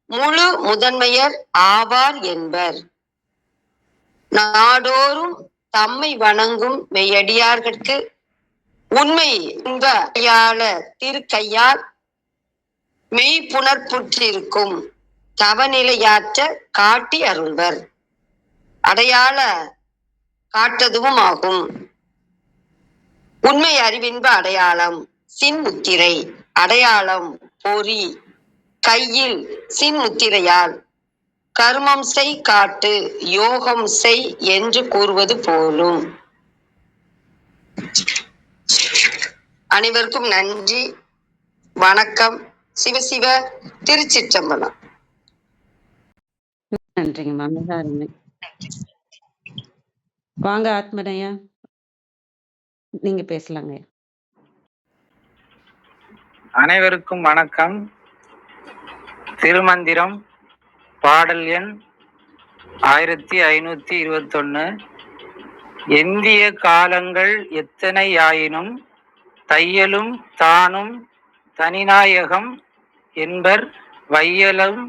முழு முதன்மையர் ஆவார் என்பர். நாடோறும் தம்மை வணங்கும் மெய்யடியார்கட்கு உண்மை இன்ப திருக்கையால் மெய்ப்புணர்ப்புற்றிருக்கும் தவநிலையாற்ற காட்டி அருள்வர். அடையாள காட்டதுவும் ஆகும். உண்மை அறிவின்ப அடையாளம் சின்முத்திரை. அடையாளம் பொறி. கையில் சின்முத்திரையால் கர்மம் செய் காட்டு, யோகம் செய் என்று கூறுவது போலும். அனைவருக்கும் நன்றி, வணக்கம். சிவசிவ. திருச்சிற்றம்பலம். நன்றிங்கம்மா. மிக அருமை. வாங்க ஆத்மனையா, நீங்க பேசலாங்க. அனைவருக்கும் வணக்கம். திருமந்திரம் பாடல் எண் 1521. எந்திய காலங்கள் எத்தனை ஆயினும் தையலும் தானும் தனிநாயகம் என்பர். வையலும்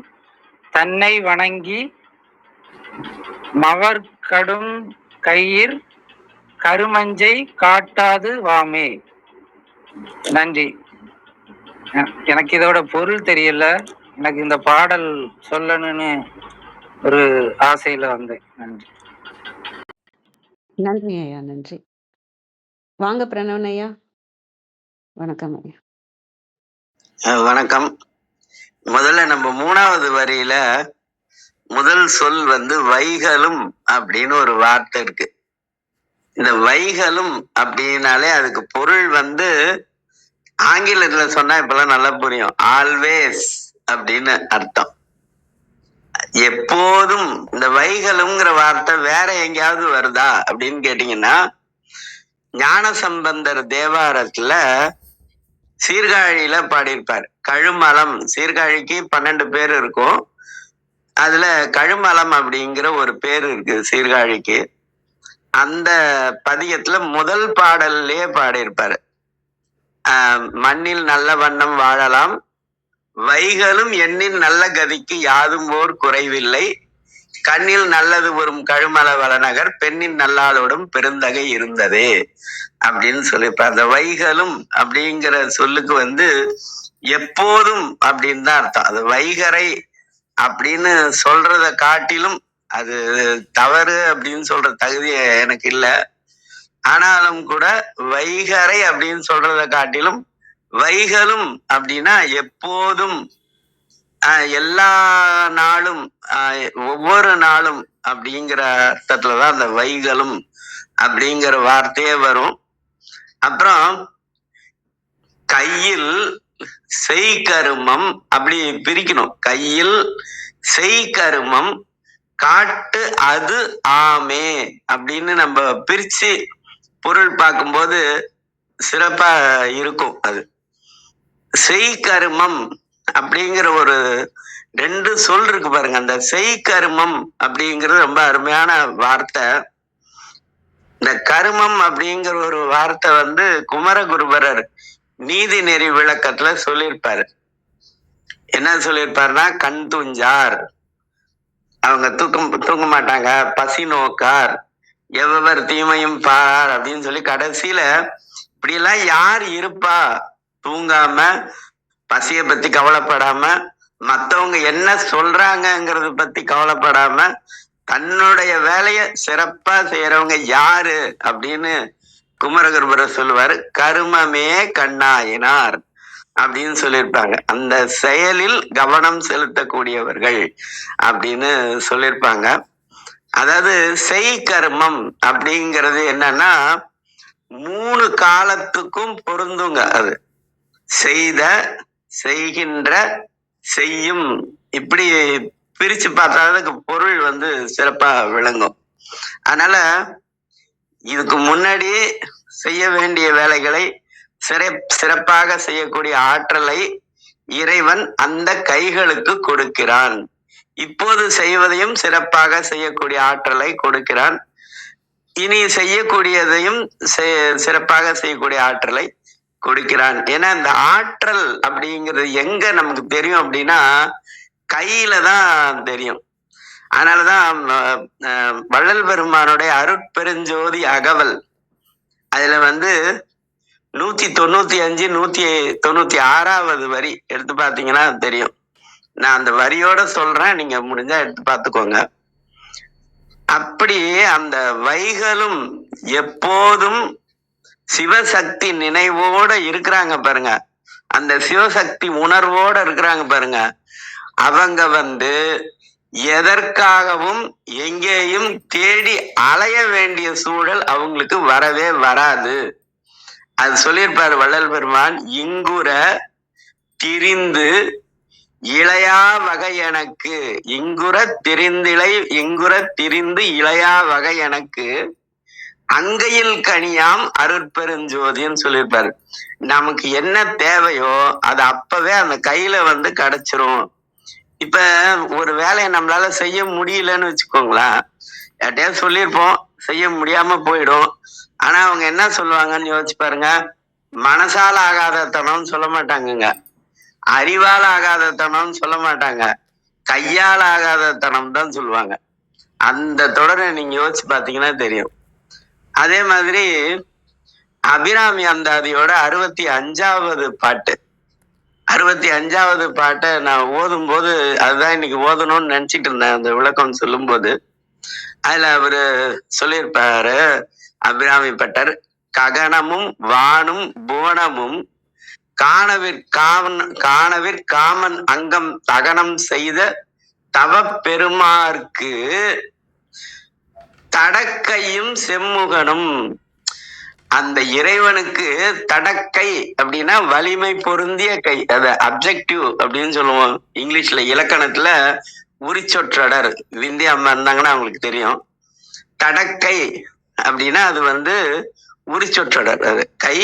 தன்னை வணங்கி மவர்கடும் கையிற் கருமஞ்சை காட்டாது வாமே. நன்றி. எனக்கு இதோட பொருள் தெரியல. எனக்கு இந்த பாடல் சொல்லணும்னு ஒரு ஆசையில வந்தேன். நன்றி. நன்றி ஐயா. நன்றி. வாங்க பிரணவன் ஐயா. வணக்கம் ஐயா. வணக்கம். முதல்ல நம்ம 3வது வரியில முதல் சொல் வைகளும் அப்படின்னு ஒரு வார்த்தை இருக்கு. இந்த வைகளும் அப்படின்னாலே அதுக்கு பொருள் ஆங்கிலத்துல சொன்னா இப்பெல்லாம் நல்லா புரியும். ஆல்வேஸ் அப்படின்னு அர்த்தம். எப்போதும். இந்த வைகளும்ங்கிற வார்த்தை வேற எங்கேயாவது வருதா அப்படின்னு கேட்டீங்கன்னா, ஞானசம்பந்தர் தேவாரத்துல சீர்காழியில பாடியிருப்பார். கழுமலம். சீர்காழிக்கு 12 பேர் இருக்கும். அதுல கழுமலம் அப்படிங்கிற ஒரு பேர் இருக்கு சீர்காழிக்கு. அந்த பதிகத்துல முதல் பாடல்லையே பாடியிருப்பாரு. மண்ணில் நல்ல வண்ணம் வாழலாம், வைகளும் எண்ணில் நல்ல கதிக்கு யாதும் ஓர் குறைவில்லை, கண்ணில் நல்லது வரும் கழுமல வளநகர் பெண்ணின் நல்லாளோடும் பெருந்தகை இருந்ததே அப்படின்னு சொல்லியிருப்பார். அந்த வைகளும் அப்படிங்கிற சொல்லுக்கு எப்போதும் அப்படின்னு தான் அர்த்தம். அது வைகரை அப்படின்னு சொல்றத காட்டிலும் அது தவறு அப்படின்னு சொல்ற தகுதி எனக்கு இல்லை. ஆனாலும் கூட வைகரை அப்படின்னு சொல்றத காட்டிலும் வைகளும் அப்படின்னா எப்போதும், எல்லா நாளும், ஒவ்வொரு நாளும் அப்படிங்கிற அர்த்தத்துலதான் அந்த வைகளும் அப்படிங்கிற வார்த்தையே வரும். அப்புறம் கையில் செய்கருமம் அப்படி பிரிக்கணும். கையில் செய்கருமம் காட்டு அது ஆமே அப்படின்னு நம்ம பிரிச்சு பொருள் பார்க்கும்போது சிறப்பா இருக்கும். அது செய்கருமம் அப்படிங்கிற ஒரு 2 சொல் இருக்கு பாருங்க. அந்த செய்கருமம் அப்படிங்கிறது ரொம்ப அருமையான வார்த்தை. இந்த கருமம் அப்படிங்கிற ஒரு வார்த்தை வந்து குமரகுருபரர் நீதி நெறி விளக்கத்துல சொல்லியிருப்பாரு. என்ன சொல்லியிருப்பாருன்னா, கண் துஞ்சார், அவங்க தூங்க மாட்டாங்க, பசி நோக்கார், எவர் தீமையும் பார் அப்படின்னு சொல்லி கடைசியில இப்படி எல்லாம் யார் இருப்பா, தூங்காம பசிய பத்தி கவலைப்படாம, மத்தவங்க என்ன சொல்றாங்கங்கிறத பத்தி கவலைப்படாம தன்னுடைய வேலைய சிறப்பா செய்யறவங்க யாரு அப்படின்னு குமரகுருபரர் சொல்லுவாரு. கருமமே கண்ணாயினார் அப்படின்னு சொல்லியிருப்பாங்க. அந்த செயலில் கவனம் செலுத்தக்கூடியவர்கள் அப்படின்னு சொல்லியிருப்பாங்க. அதாவது செய்கர்மம் அப்படிங்கிறது என்னன்னா 3 காலத்துக்கும் பொருந்துங்க. அது செய்த, செய்கின்ற, செய்யும், இப்படி பிரிச்சு பார்த்தா அதுக்கு பொருள் வந்து சிறப்பா விளங்கும். அதனால இதுக்கு முன்னாடி செய்ய வேண்டிய வேலைகளை சிறப்பாக செய்யக்கூடிய ஆற்றலை இறைவன் அந்த கைகளுக்கு கொடுக்கிறான். இப்போது செய்வதையும் சிறப்பாக செய்யக்கூடிய ஆற்றலை கொடுக்கிறான். இனி செய்யக்கூடியதையும் சிறப்பாக செய்யக்கூடிய ஆற்றலை கொடுக்கிறான். ஏன்னா இந்த ஆற்றல் அப்படிங்கிறது எங்க நமக்கு தெரியும் அப்படின்னா கையில தான் தெரியும். அதனாலதான் வள்ளல் பெருமானுடைய அருட்பெருஞ்சோதி அகவல் அதுல வந்து 195, 196 வரி எடுத்து பாத்தீங்கன்னா தெரியும். நான் அந்த வரியோட சொல்றேன், நீங்க முடிஞ்சா எடுத்து பார்த்துக்கோங்க. அப்படி அந்த வைகளும் எப்போதும் சிவசக்தி நினைவோட இருக்கிறாங்க பாருங்க, அந்த சிவசக்தி உணர்வோட இருக்கிறாங்க பாருங்க. அவங்க வந்து எதற்காகவும் எங்கேயும் தேடி அலைய வேண்டிய சூழல் அவங்களுக்கு வரவே வராது. அது சொல்லியிருப்பாரு வள்ளல் பெருமான். இங்குற திரிந்து இளையா வகை எனக்கு, இங்குற திரிந்து இளையா வகை எனக்கு அங்கையில் கனியாம் அருட்பெருஞ்சோதின்னு சொல்லியிருப்பாரு. நமக்கு என்ன தேவையோ அது அப்பவே அந்த கையில வந்து கிடைச்சிரும். இப்ப ஒரு வேலையை நம்மளால செய்ய முடியலன்னு வச்சுக்கோங்களேன், யார்ட்டையாவது சொல்லியிருப்போம், செய்ய முடியாம போயிடும். ஆனா அவங்க என்ன சொல்லுவாங்கன்னு யோசிச்சு பாருங்க. மனசால ஆகாத தனம்னு சொல்ல மாட்டாங்கங்க, அறிவால் ஆகாத தனம்னு சொல்ல மாட்டாங்க, கையால் ஆகாத தனம் தான் சொல்லுவாங்க. அந்த தொடரை நீங்க யோசிச்சு பாத்தீங்கன்னா தெரியும். அதே மாதிரி அபிராமி அந்தாதியோட 65வது பாட்டு, 65வது பாட்டை நான் ஓதும் போது, அதுதான் இன்னைக்கு ஓதணும்னு நினைச்சிட்டு இருந்தேன் அந்த விளக்கம் சொல்லும் போது. அதுல அவரு சொல்லியிருப்பாரு அபிராமி பட்டர், ககனமும் வானும் புவனமும் காணவிற்காமன் அங்கம் தகனம் செய்த தவ பெருமார்க்கு தடக்கையும் செம்முகனும். அந்த இறைவனுக்கு தடக்கை அப்படின்னா வலிமை பொருந்திய கை, அத அப்ஜெக்டிவ் அப்படின்னு சொல்லுவோம் இங்கிலீஷ்ல. இலக்கணத்துல உரிச்சொற்றடர், விந்தி அம்மா இருந்தாங்கன்னா அவங்களுக்கு தெரியும். தடக்கை அப்படின்னா அது வந்து உரிச்சொற்றடர். அது கை,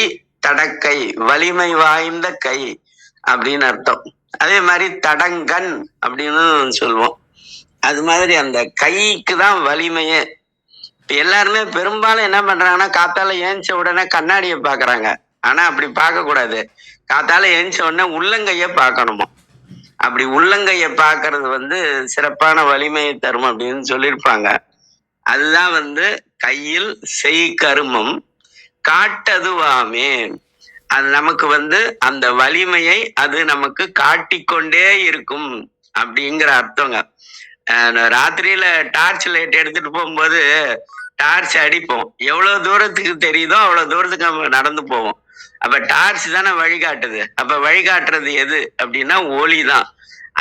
தடக்கை, வலிமை வாய்ந்த கை அப்படின்னு அர்த்தம். அதே மாதிரி தடங்கன் அப்படின்னு சொல்லுவோம். அது மாதிரி அந்த கைக்கு தான் வலிமையே. எல்லாருமே பெரும்பாலும் என்ன பண்றாங்கன்னா, காத்தால ஏஞ்ச உடனே கண்ணாடியை பாக்குறாங்க. ஆனா அப்படி பார்க்க கூடாது. காத்தால ஏஞ்ச உடனே உள்ளங்கைய பார்க்கணுமா. அப்படி உள்ளங்கைய பாக்குறது வந்து சிறப்பான வலிமையை தரும் அப்படின்னு சொல்லியிருப்பாங்க. அதுதான் வந்து கையில் செய்கருமம் காட்டதுவாமே. அது நமக்கு வந்து அந்த வலிமையை அது நமக்கு காட்டிக்கொண்டே இருக்கும் அப்படிங்கிற அர்த்தங்க. ராத்திரியில டார்ச் லைட் எடுத்துட்டு போகும்போது டார்ச் அடிப்போம். எவ்வளவு தூரத்துக்கு தெரியுதோ அவ்வளவு தூரத்துக்கு நம்ம நடந்து போவோம். அப்ப டார்ச் தானே வழிகாட்டுது. அப்ப வழிகாட்டுறது எது அப்படின்னா ஒளி தான்.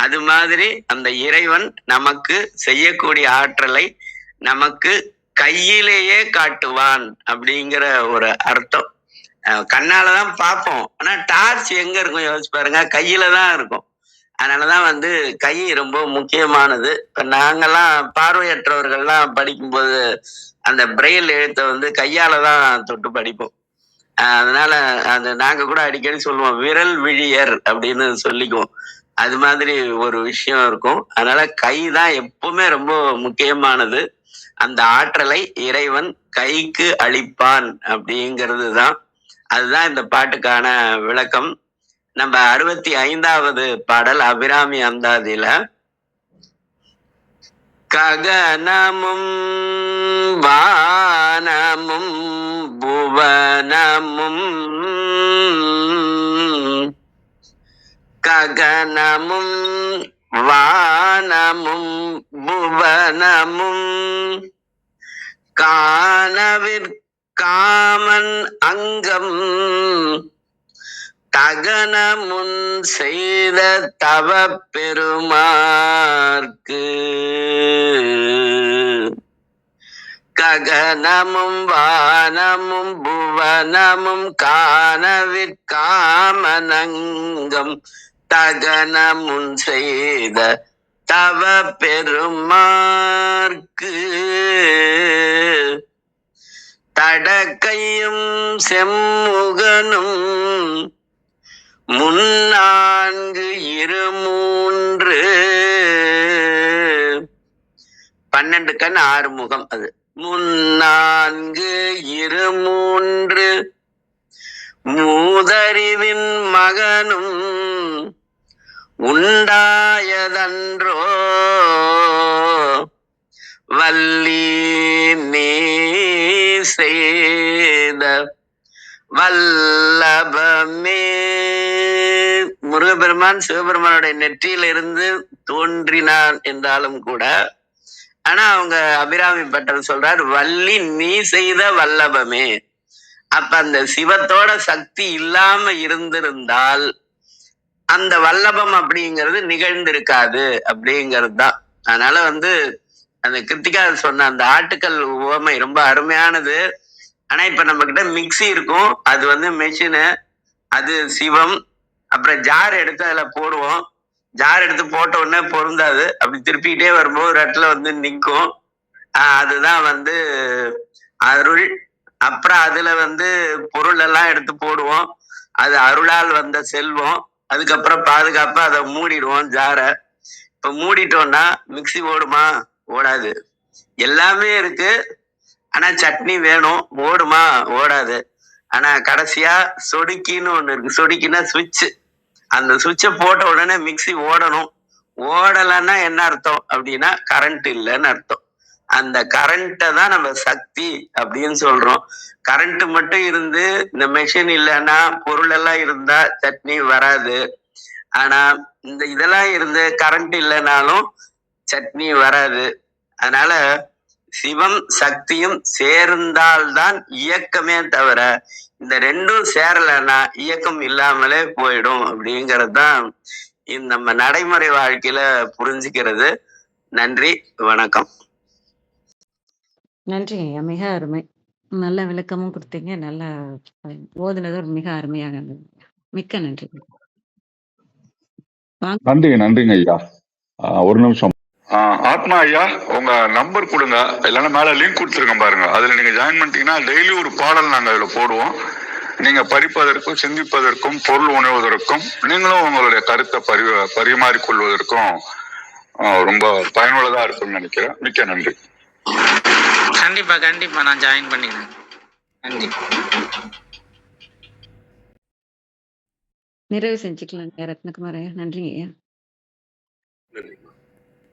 அது மாதிரி அந்த இறைவன் நமக்கு செய்யக்கூடிய ஆற்றலை நமக்கு கையிலேயே காட்டுவான் அப்படிங்கிற ஒரு அர்த்தம். கண்ணாலதான் பார்ப்போம். ஆனா டார்ச் எங்க இருக்கும் யோசிச்சு பாருங்க, கையில தான் இருக்கும். அதனாலதான் கை ரொம்ப முக்கியமானது. இப்ப நாங்கெல்லாம் பார்வையற்றவர்கள்லாம் படிக்கும்போது அந்த பிரெயில் எழுத்தை கையால தான் தொட்டு படிப்போம். அதனால நாங்க கூட அடிக்கடி சொல்லுவோம் விரல் விழியர் அப்படின்னு சொல்லிக்குவோம். அது மாதிரி ஒரு விஷயம் இருக்கும். அதனால கை தான் எப்பவுமே ரொம்ப முக்கியமானது. அந்த ஆற்றலை இறைவன் கைக்கு அளிப்பான் அப்படிங்கிறது தான். அதுதான் இந்த பாட்டுக்கான விளக்கம். நம்ம 65வது பாடல் அபிராமி அந்தாதியில ககனமும் வானமும் புவனமும் ககனமும் வானமும் புவனமும் காணவிற்காமன் அங்கம் தகன முன் செய்த தவ பெருமார்க்கு ககனமும் வானமும் புவனமும் காணவிற்காமனங்கம் தகன முன் செய்த தவ பெருமார்க்கு தடக்கையும் செம்முகனும் முன்னான்கு இருமூன்று 12 கண் 6 முகம். அது முன்னான்கு இருமூன்று மூதறிவின் மகனும் உண்டாயதன்றோ வள்ளி நீ செய்த வல்லபமே. முருகப்பெருமான் சிவபெருமானுடைய நெற்றியிலிருந்து தோன்றினான் என்றாலும் கூட, ஆனா அவங்க அபிராமி பட்டர் சொல்றார் வள்ளி நீ செய்த வல்லபமே. அப்ப அந்த சிவத்தோட சக்தி இல்லாம இருந்திருந்தால் அந்த வல்லபம் அப்படிங்கிறது நிகழ்ந்திருக்காது அப்படிங்கிறது தான். அதனால அந்த கிருத்திகா சொன்ன அந்த ஆட்டுக்கல் உவமை ரொம்ப அருமையானது. ஆனா இப்ப நம்ம கிட்ட மிக்சி இருக்கும், அது மெஷினு, அது சிவம். அப்புறம் ஜார் எடுத்து அதுல போடுவோம். ஜார் எடுத்து போட்ட உடனே பொருந்தாது, அப்படி திருப்பிக்கிட்டே வரும்போது ஒரு இடத்துல நிற்கும். அதுதான் அருள். அப்புறம் அதுல பொருள் எல்லாம் எடுத்து போடுவோம், அது அருளால் வந்த செல்வம். அதுக்கப்புறம் பாதுகாப்பா அதை மூடிடுவோம் ஜாரை. இப்ப மூடிட்டோம்னா மிக்சி ஓடுமா? ஓடாது. எல்லாமே இருக்கு, ஆனா சட்னி வேணும், ஓடுமா? ஓடாது. ஆனா கடைசியா சொடுக்கின்னு ஒண்ணு இருக்கு. சொடுக்கினா சுவிட்ச். அந்த சுவிட்சை போட்ட உடனே மிக்சி ஓடணும். ஓடலைன்னா என்ன அர்த்தம் அப்படின்னா கரண்ட் இல்லைன்னு அர்த்தம். அந்த கரண்ட்டை தான் நம்ம சக்தி அப்படின்னு சொல்றோம். கரண்ட் மட்டும் இருந்து இந்த மெஷின் இல்லைன்னா, பொருள் எல்லாம் இருந்தா சட்னி வராது. ஆனா இதெல்லாம் இருந்து கரண்ட் இல்லைனாலும் சட்னி வராது. அதனால சிவம் சக்தியும் சேர்ந்தால்தான் இயக்கமே தவிர இந்த ரெண்டும் சேரலைன்னா இயக்கம் இல்லாமலே போயிடும் அப்படிங்கறதுதான் நம்ம நடைமுறை வாழ்க்கையில புரிஞ்சுக்கிறது. நன்றி, வணக்கம். நன்றிங்க ஐயா, மிக அருமை. நல்ல விளக்கமும் கொடுத்தீங்க. நல்ல ஓதுனது மிக அருமையாக இருந்தது. மிக்க நன்றி. நன்றிங்க ஐயா. ஒரு நிமிஷம். ஆத்மா ஐயா, உங்க நம்பர் கொடுங்க, இல்லைன்னா மேல லிங்க் கொடுத்துருக்கேன் பாருங்க. அதுல நீங்க ஜாயின் பண்ணிட்டீங்கன்னா டெய்லி ஒரு பாடல் நாங்க அதுல போடுவோம். நீங்க படிப்பதற்கும் சிந்திப்பதற்கும் பொருள் உணர்வதற்கும் நீங்களும் உங்களுடைய கருத்தை பரிமாறிக்கொள்வதற்கும் ரொம்ப பயனுள்ளதா இருக்கும்னு நினைக்கிறேன். மிக்க நன்றி. கண்டிப்பா நான் ஜாயின் பண்ணிக்கிறேன். நன்றி. நிறைவு செஞ்சுக்கலாம் ரத்னகுமார் ஐயா. நன்றிங்க ஐயா.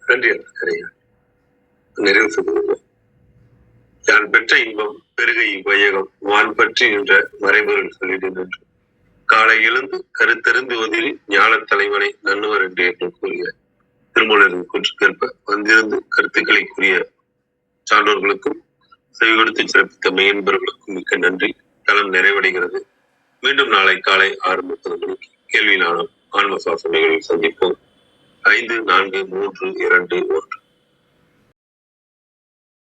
நன்றி. நிறைவு செய்வது யான் பெற்ற இன்பம் பெருகை வையகம் வான் பற்றி நின்ற மறைபொருள் சொல்லிடு நின்று காலை எழுந்து கருத்தறிந்து ஒதிரி ஞான தலைவனை நன்னுவர் என்று கூறிய திருமூலரின் கூற்றுக்கேற்ப வந்திருந்து கருத்துக்களை கூறிய சான்றோர்களுக்கும் செவி கொடுத்து சிறப்பித்த மெய்யன்பர்களுக்கும் மிக்க நன்றி. தளம் நிறைவடைகிறது. மீண்டும் நாளை காலை 6:30 மணிக்கு கேள்வி நாளும் ஆன்ம சுவாச நிகழ்வில் சந்திப்போம். 5, 4, 3, 2, 1.